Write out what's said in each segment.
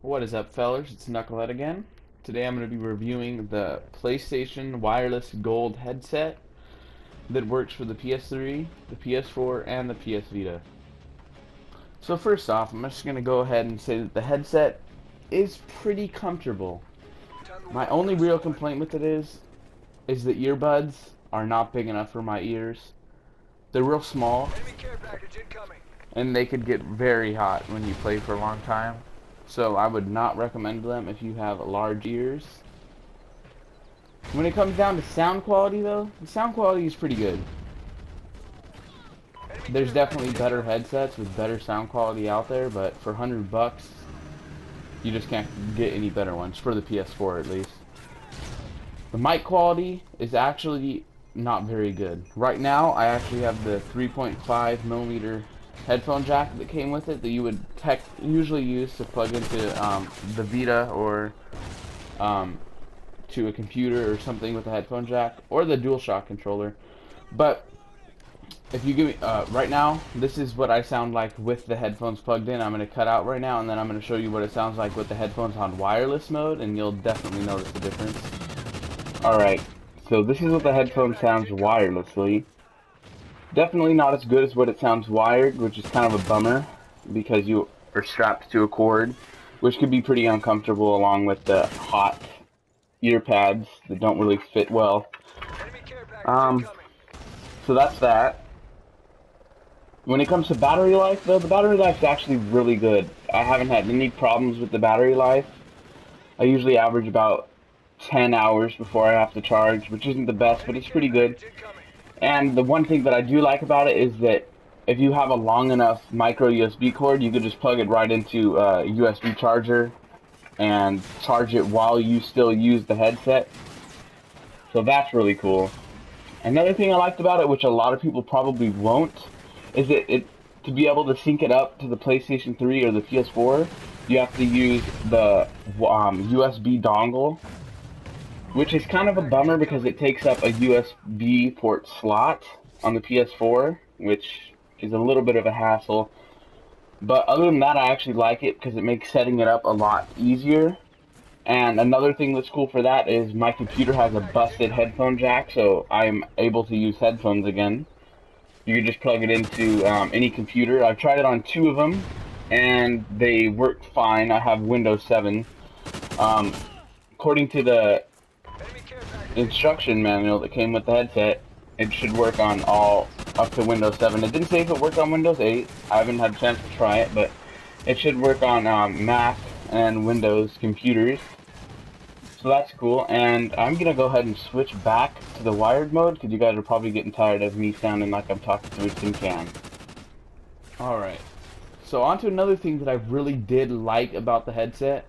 What is up, fellas? It's Knucklehead again. Today I'm going to be reviewing the PlayStation Wireless Gold headset that works for the PS3, the PS4, and the PS Vita. So first off, I'm just going to go ahead and say that the headset is pretty comfortable. My only real complaint with it is the earbuds are not big enough for my ears. They're real small, and they could get very hot when you play for a long time. So I would not recommend them if you have large ears. When it comes down to sound quality though, the sound quality is pretty good. There's definitely better headsets with better sound quality out there, but for $100, you just can't get any better ones, for the PS4 at least. The mic quality is actually not very good. Right now, I actually have the 3.5mm headphone jack that came with it that you would usually use to plug into the Vita or to a computer or something with a headphone jack, or the DualShock controller. But if you give me right now, this is what I sound like with the headphones plugged in. I'm going to cut out right now, and then I'm going to show you what it sounds like with the headphones on wireless mode, and you'll definitely notice the difference. Alright, so this is what the headphone sounds wirelessly. Definitely not as good as what it sounds wired, which is kind of a bummer because you are strapped to a cord, which could be pretty uncomfortable along with the hot ear pads that don't really fit well. So that's that. When it comes to battery life though, the battery life is actually really good. I haven't had any problems with the battery life. I usually average about 10 hours before I have to charge, which isn't the best, but it's pretty good. And the one thing that I do like about it is that if you have a long enough micro USB cord, you could just plug it right into a USB charger and charge it while you still use the headset. So that's really cool. Another thing I liked about it, which a lot of people probably won't, is that to be able to sync it up to the PlayStation 3 or the PS4, you have to use the USB dongle, which is kind of a bummer because it takes up a USB port slot on the PS4, which is a little bit of a hassle. But other than that, I actually like it because it makes setting it up a lot easier. And another thing that's cool for that is my computer has a busted headphone jack, so I'm able to use headphones again. You can just plug it into any computer. I've tried it on 2 of them, and they work fine. I have Windows 7. According to the instruction manual that came with the headset, it should work on all up to Windows 7. It didn't say if it worked on Windows 8. I haven't had a chance to try it, but it should work on Mac and Windows computers. So that's cool, and I'm gonna go ahead and switch back to the wired mode because you guys are probably getting tired of me sounding like I'm talking through a tin can. Alright, so on to another thing that I really did like about the headset.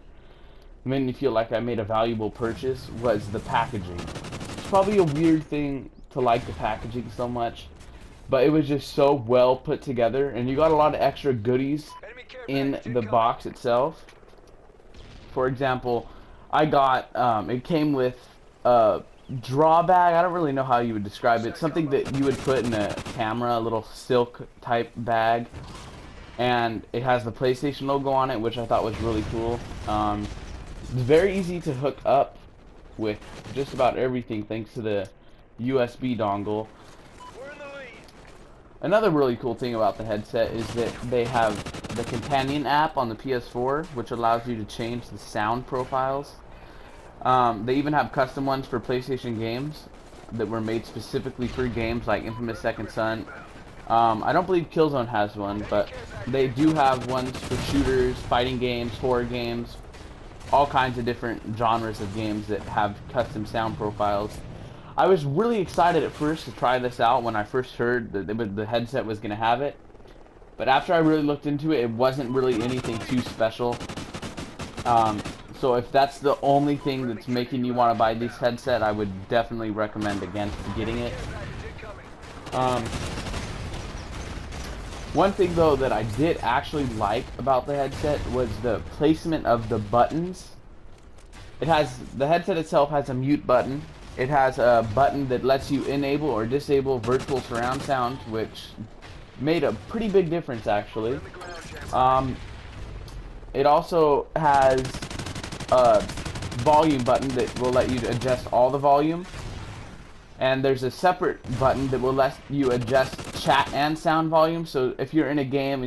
It made me feel like I made a valuable purchase, was the packaging. It's probably a weird thing to like the packaging so much, but it was just so well put together, and you got a lot of extra goodies in the box itself. For example, I got, it came with a draw bag. I don't really know how you would describe it. Something that you would put in a camera, a little silk type bag. And it has the PlayStation logo on it, which I thought was really cool. It's very easy to hook up with just about everything thanks to the USB dongle. Another really cool thing about the headset is that they have the companion app on the PS4, which allows you to change the sound profiles. They even have custom ones for PlayStation games that were made specifically for games like Infamous Second Son. I don't believe Killzone has one, but they do have ones for shooters, fighting games, horror games, all kinds of different genres of games that have custom sound profiles. I was really excited at first to try this out when I first heard that the headset was going to have it. But after I really looked into it, it wasn't really anything too special. So if that's the only thing that's making you want to buy this headset, I would definitely recommend against getting it. One thing though that I did actually like about the headset was the placement of the buttons. The headset itself has a mute button. It has a button that lets you enable or disable virtual surround sound, which made a pretty big difference actually. It also has a volume button that will let you adjust all the volume. And there's a separate button that will let you adjust chat and sound volume. So if you're in a game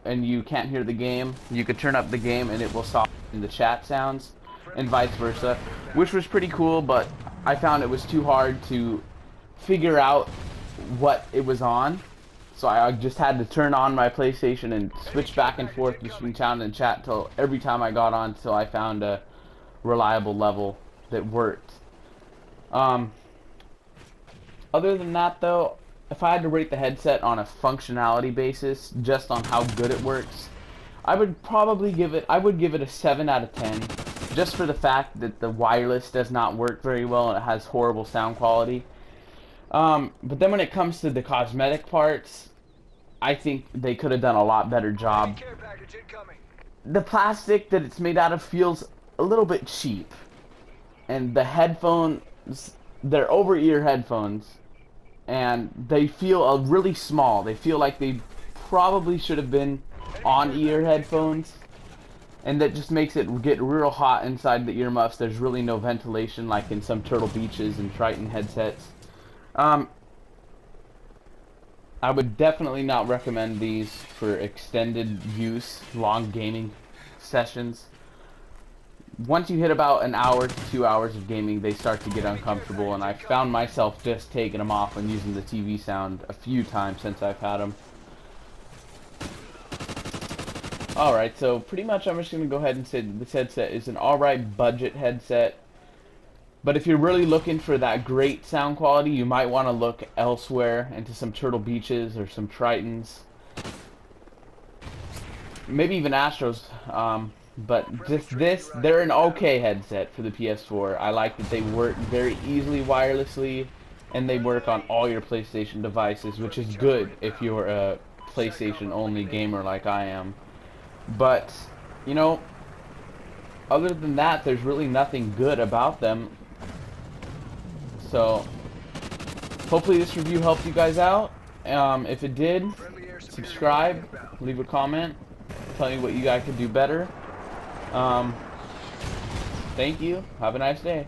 and you can't hear the game, you could turn up the game and it will soften the chat sounds, and vice versa, which was pretty cool. But I found it was too hard to figure out what it was on, so I just had to turn on my PlayStation and switch back and forth between sound and chat till every time I got on till I found a reliable level that worked. Other than that, though, if I had to rate the headset on a functionality basis, just on how good it works, I would probably give it a 7 out of 10, just for the fact that the wireless does not work very well and it has horrible sound quality. But then when it comes to the cosmetic parts, I think they could have done a lot better job. The plastic that it's made out of feels a little bit cheap, and the headphones, they're over-ear headphones, and they feel really small. They feel like they probably should have been on-ear headphones, and that just makes it get real hot inside the earmuffs. There's really no ventilation like in some Turtle Beaches and Triton headsets. I would definitely not recommend these for extended use, long gaming sessions. Once you hit about an hour to 2 hours of gaming, they start to get uncomfortable, and I found myself just taking them off and using the TV sound a few times since I've had them. Alright, so pretty much I'm just going to go ahead and say this headset is an alright budget headset. But if you're really looking for that great sound quality, you might want to look elsewhere into some Turtle Beaches or some Tritons. Maybe even Astros. But they're an okay headset for the PS4. I like that they work very easily wirelessly, and they work on all your PlayStation devices, which is good if you're a PlayStation-only gamer like I am. But, you know, other than that, there's really nothing good about them. So, hopefully this review helped you guys out. If it did, subscribe, leave a comment, tell me what you guys could do better. Thank you. Have a nice day.